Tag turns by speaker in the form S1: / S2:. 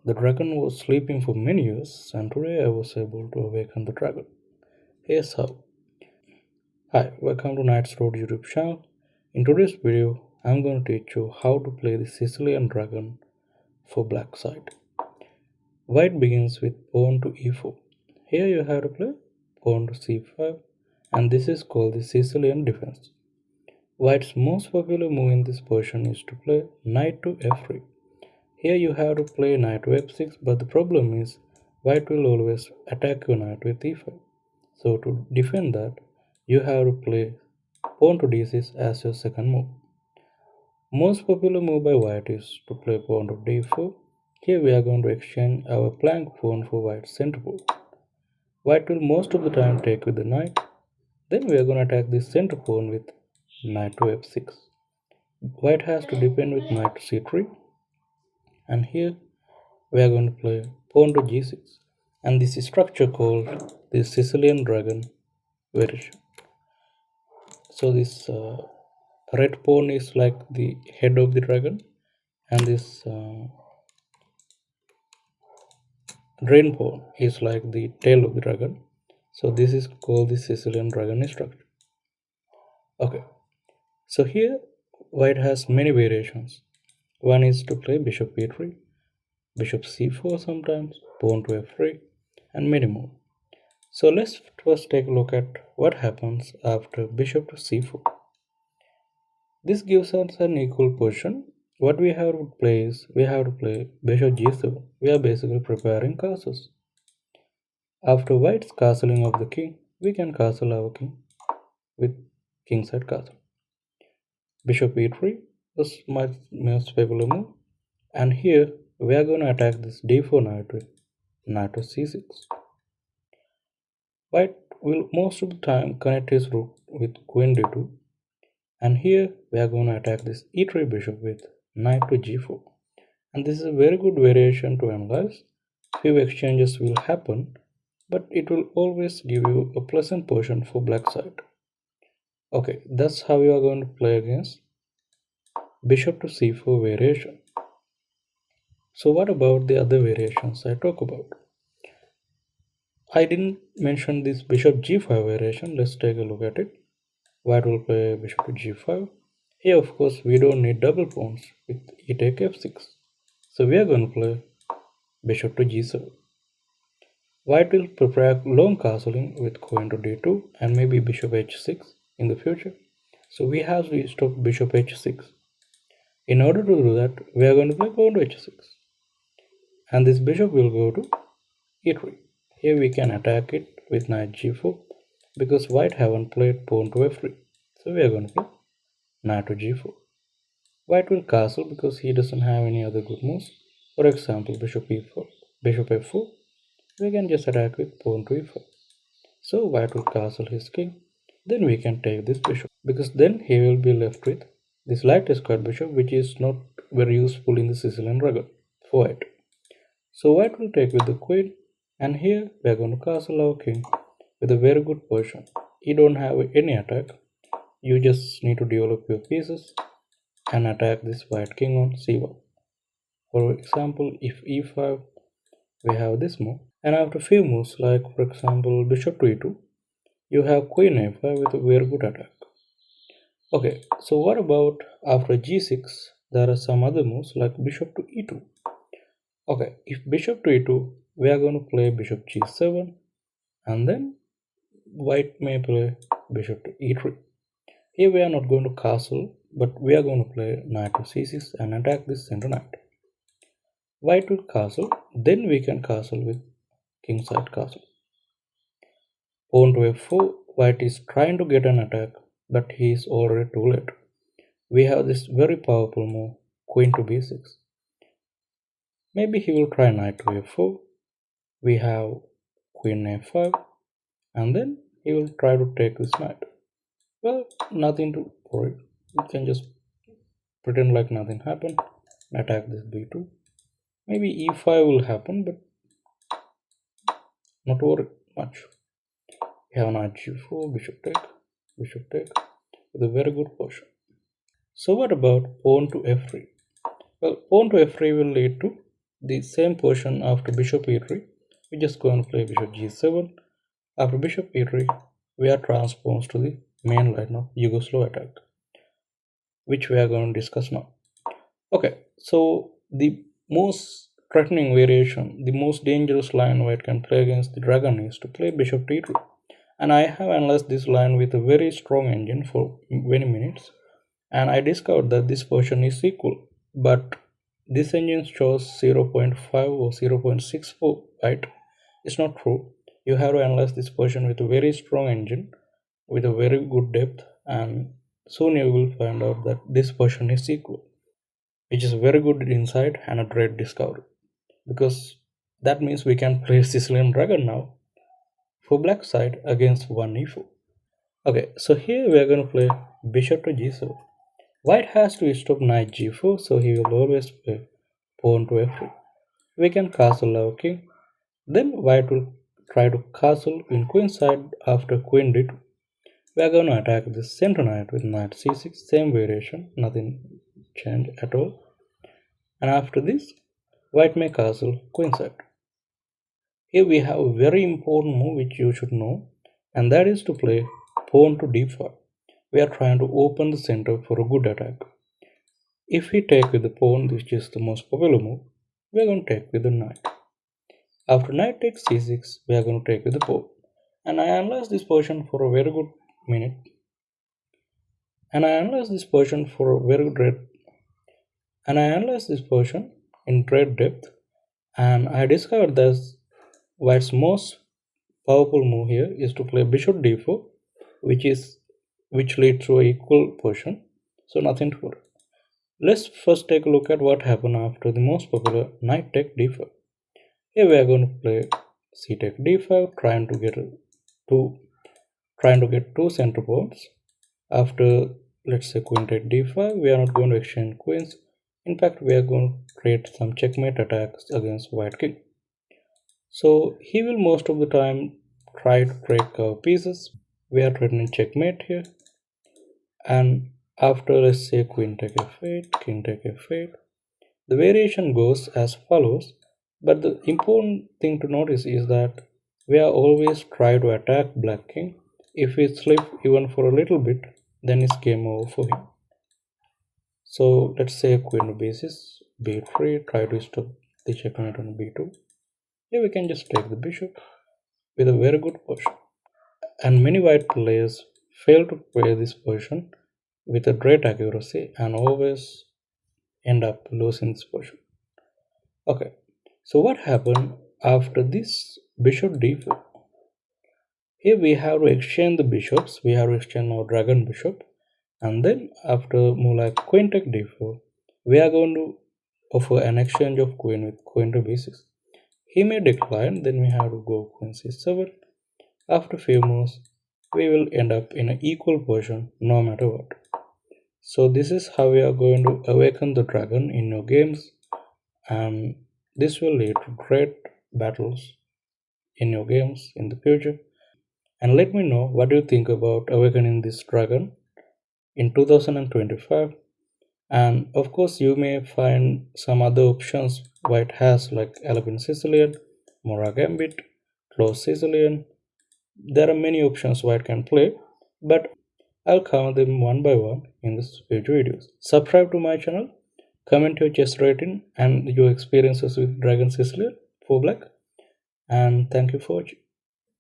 S1: The dragon was sleeping for many years, and today I was able to awaken the dragon. Here's how. Hi, welcome to Knight's Road YouTube channel. In today's video, I'm going to teach you how to play the Sicilian Dragon for black side. White begins with pawn to e4. Here you have to play pawn to c5, and this is called the Sicilian defense. White's most popular move in this position is to play knight to f3. Here you have to play knight to f6, but the problem is white will always attack your knight with e5. So to defend that, you have to play pawn to d6 as your second move. Most popular move by white is to play pawn to d4. Here we are going to exchange our flank pawn for white's center pawn. White will most of the time take with the knight. Then we are going to attack this center pawn with knight to f6. White has to defend with knight to c3. And here we are going to play pawn to g6. And this is structure called the Sicilian Dragon variation. So this red pawn is like the head of the dragon, and this drain pawn is like the tail of the dragon. So this is called the Sicilian Dragon structure. Okay, so here white has many variations. One is to play bishop e3, bishop c4 sometimes, pawn to f3, and many more. So let's first take a look at what happens after bishop to c4. This gives us an equal position. What we have to play is, we have to play bishop g7. We are basically preparing castles. After white's castling of the king, we can castle our king with kingside castle. Bishop e3 was my most popular move. And here we are going to attack this d4 knight with knight to c6. White will most of the time connect his rook with queen d2. And here we are going to attack this e3 bishop with knight to g4. And this is a very good variation to analyze. Few exchanges will happen, but it will always give you a pleasant position for black side. Okay, that's how you are going to play against bishop to c4 variation. So what about the other variations I talk about? I didn't mention this bishop g5 variation. Let's take a look at it. White will play bishop to g5. Here of course we don't need double pawns with e take f6. So we are going to play bishop to g7. White will prepare long castling with queen to d2 and maybe bishop h6 in the future. So we have to stop bishop h6. In order to do that, we are going to play pawn to h6. And this bishop will go to e3. Here we can attack it with knight g4 because white haven't played pawn to f3. So we are going to play knight to g4. White will castle because he doesn't have any other good moves. For example, bishop e4, bishop f4. We can just attack with pawn to e5. So white will castle his king. Then we can take this bishop because then he will be left with this light square bishop, which is not very useful in the Sicilian Dragon for white. So white will take with the queen, and here we are going to castle our king with a very good position. You don't have any attack. You just need to develop your pieces and attack this white king on c1. For example, if e5, we have this move. And after few moves, like for example bishop to e2, you have queen a5 with a very good attack. Okay, so what about after g6? There are some other moves like bishop to e2. Okay, if bishop to e2, we are going to play bishop g7, and then white may play bishop to e3. Here we are not going to castle, but we are going to play knight to c6 and attack this center knight. White will castle, then we can castle with kingside castle. Pawn to f4, white is trying to get an attack, but he is already too late. We have this very powerful move, queen to b6. Maybe he will try knight to f4. We have queen a5, and then he will try to take this knight. Well, nothing to worry. We can just pretend like nothing happened, attack this b2. Maybe e5 will happen, but not worry much. We have knight g4, bishop take, with a very good position. So what about pawn to f3? Well, pawn to f3 will lead to the same portion after bishop e3. We just go and play bishop g7. After bishop e3, we are transposed to the main line of Yugoslav attack, which we are going to discuss now. Okay, so the most threatening variation, the most dangerous line white can play against the dragon is to play bishop t3. And I have analyzed this line with a very strong engine for many minutes, and I discovered that this portion is equal, but this engine shows 0.5 or 0.64, right? It's not true. You have to analyze this portion with a very strong engine with a very good depth, and soon you will find out that this portion is equal, which is very good insight and a great discovery, because that means we can play Sicilian Dragon now for black side against 1e4. Okay, so here we are going to play bishop to g7. White has to stop knight g4, so he will always play pawn to f3. We can castle our king. Then white will try to castle in queen side after queen d2. We are going to attack the center knight with knight c6, same variation, nothing changed at all. And after this, white may castle queen side. Here we have a very important move which you should know, and that is to play pawn to d5. We are trying to open the center for a good attack. If we take with the pawn, which is the most popular move, we are going to take with the knight. After knight takes c6, we are going to take with the pawn. And I analyzed this position for a very good minute. And I analyzed this position for a very good And I analyzed this position in great depth, and I discovered that white's most powerful move here is to play bishop d4, which leads to an equal position, so nothing to worry. Let's first take a look at what happened after the most popular knight take d5. Here we are going to play c take d5, trying to get two center pawns. After, let's say, queen take d5, we are not going to exchange queens. In fact, we are going to create some checkmate attacks against white king. So he will most of the time try to break our pieces. We are threatening checkmate here. And after, let's say, queen take f8, king take f8, the variation goes as follows. But the important thing to notice is that we are always try to attack black king. If we slip even for a little bit, then it's game over for him. So let's say queen to b6, b3, try to stop the checkmate on b2. Here we can just take the bishop with a very good position. And many white players fail to play this position with a great accuracy and always end up losing this position. Okay, so what happened after this bishop d4? Here we have to exchange the bishops, we have to exchange our dragon bishop. And then after move like queen take d4, we are going to offer an exchange of queen with queen to b6. He may decline, then we have to go queen c7. After few moves, we will end up in an equal position no matter what. So this is how we are going to awaken the dragon in your games, and this will lead to great battles in your games in the future. And let me know what you think about awakening this dragon in 2025. And of course, you may find some other options white has, like Alpine Sicilian, Mora Gambit, Close Sicilian. There are many options white can play, but I'll cover them one by one in this future videos. Subscribe to my channel, comment your chess rating and your experiences with Dragon Sicilian for black, and thank you for watching.